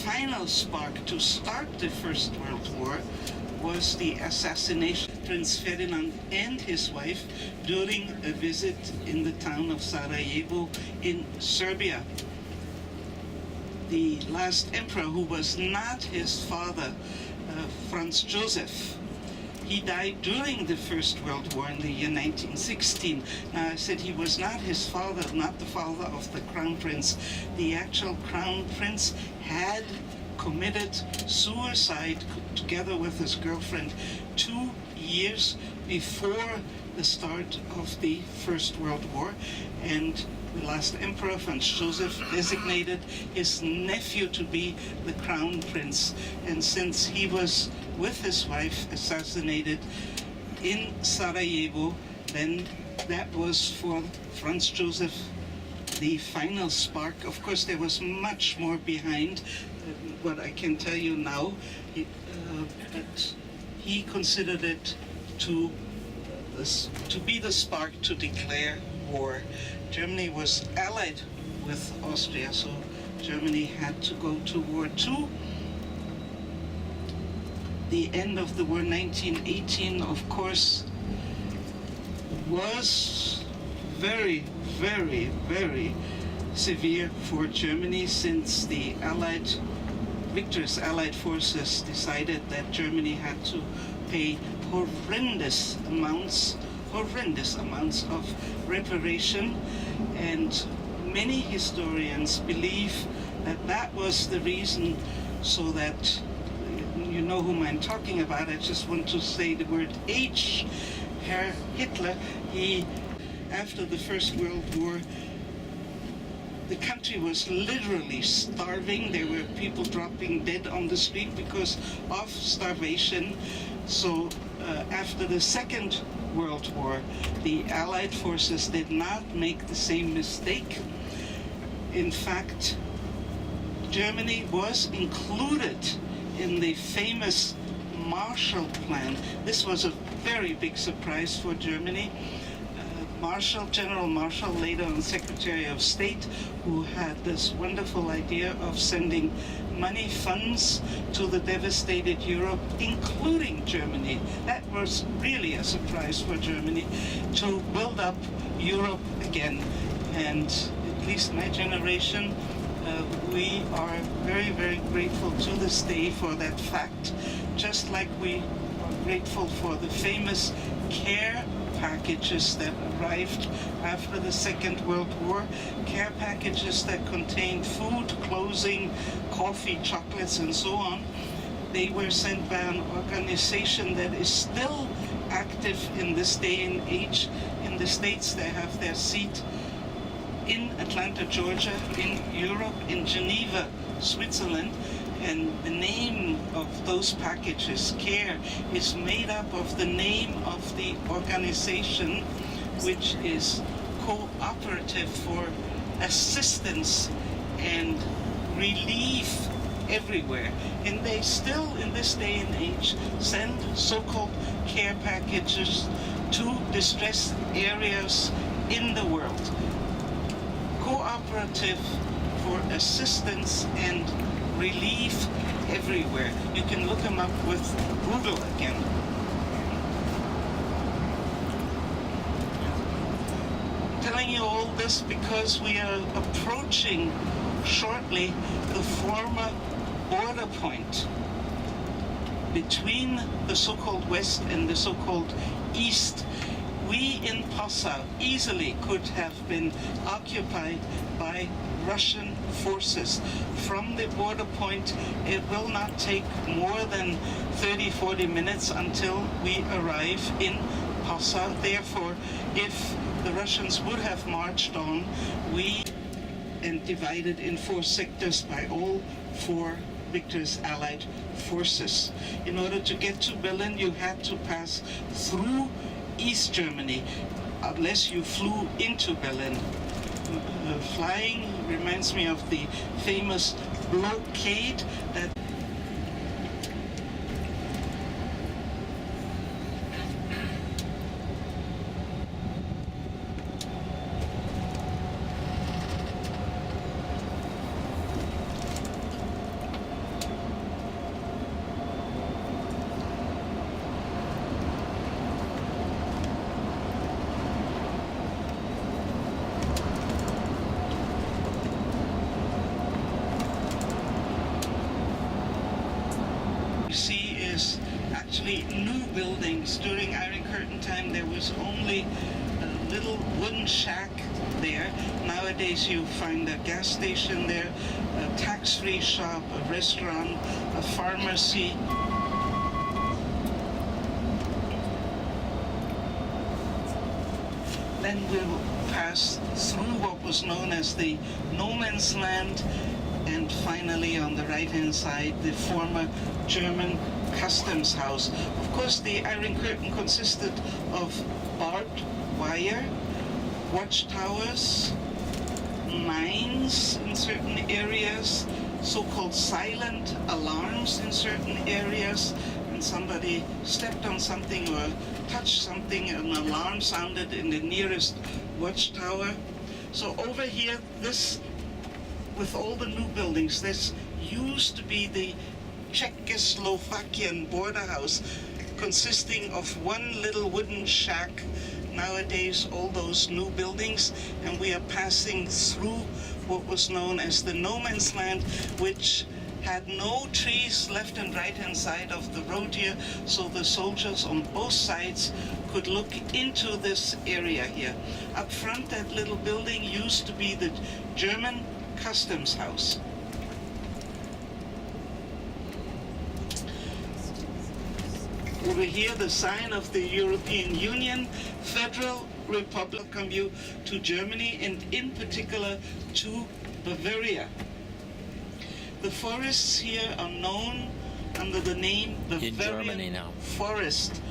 final spark to start the First World War was the assassination of Prince Ferdinand and his wife during a visit in the town of Sarajevo in Serbia. The last emperor, who was not his father, Franz Joseph, he died during the First World War in the year 1916. Now, I said he was not his father, not the father of the Crown Prince. The actual Crown Prince had committed suicide together with his girlfriend 2 years before the start of the First World War, and the last emperor, Franz Joseph, designated his nephew to be the Crown Prince. And since he was with his wife assassinated in Sarajevo, then that was for Franz Joseph the final spark. Of course, there was much more behind what I can tell you now, but he considered it to be the spark to declare war. Germany was allied with Austria, so Germany had to go to war too. The end of the war, 1918, of course, was very, very, very severe for Germany, since the victorious Allied forces decided that Germany had to pay horrendous amounts of reparation, and many historians believe that that was the reason, so that you know whom I'm talking about. I just want to say the word H. Herr Hitler, after the First World War, the country was literally starving. There were people dropping dead on the street because of starvation. So after the Second World War, the Allied forces did not make the same mistake. In fact, Germany was included in the famous Marshall Plan. This was a very big surprise for Germany. General Marshall, later on Secretary of State, who had this wonderful idea of sending money, funds to the devastated Europe, including Germany. That was really a surprise for Germany, to build up Europe again. And at least my generation, we are very, very grateful to this day for that fact, just like we are grateful for the famous care packages that arrived after the Second World War, care packages that contained food, clothing, coffee, chocolates, and so on. They were sent by an organization that is still active in this day and age. In the States, they have their seat in Atlanta, Georgia, in Europe, in Geneva, Switzerland. And the name of those packages, CARE, is made up of the name of the organization, which is Cooperative for Assistance and Relief Everywhere. And they still, in this day and age, send so-called care packages to distressed areas in the world. Cooperative for Assistance and Relief Everywhere. You can look them up with Google again. Telling you all this because we are approaching shortly the former border point between the so-called West and the so-called East. We in Passau easily could have been occupied by Russian forces. From the border point, it will not take more than 30-40 minutes until we arrive in Passau. Therefore, if the Russians would have marched on, and divided in 4 sectors by all 4 victorious Allied forces. In order to get to Berlin, you had to pass through East Germany, unless you flew into Berlin. Flying reminds me of the famous blockade that is actually new buildings. During Iron Curtain time there was only a little wooden shack there. Nowadays you find a gas station there, a tax-free shop, a restaurant, a pharmacy. Then we'll pass through what was known as the no man's land, and finally on the right hand side the former German customs house. Of course the Iron Curtain consisted of barbed wire, watchtowers, mines in certain areas, so-called silent alarms in certain areas. When somebody stepped on something or touched something, an alarm sounded in the nearest watchtower. So over here, this, with all the new buildings, this used to be the Czechoslovakian border house, consisting of one little wooden shack. Nowadays all those new buildings, and we are passing through what was known as the no man's land, which had no trees left and right hand side of the road here, so the soldiers on both sides could look into this area here. Up front, that little building used to be the German customs house. Over here, the sign of the European Union, Federal Republic. Welcome you to Germany, and in particular to Bavaria. The forests here are known under the name Bavarian Forest.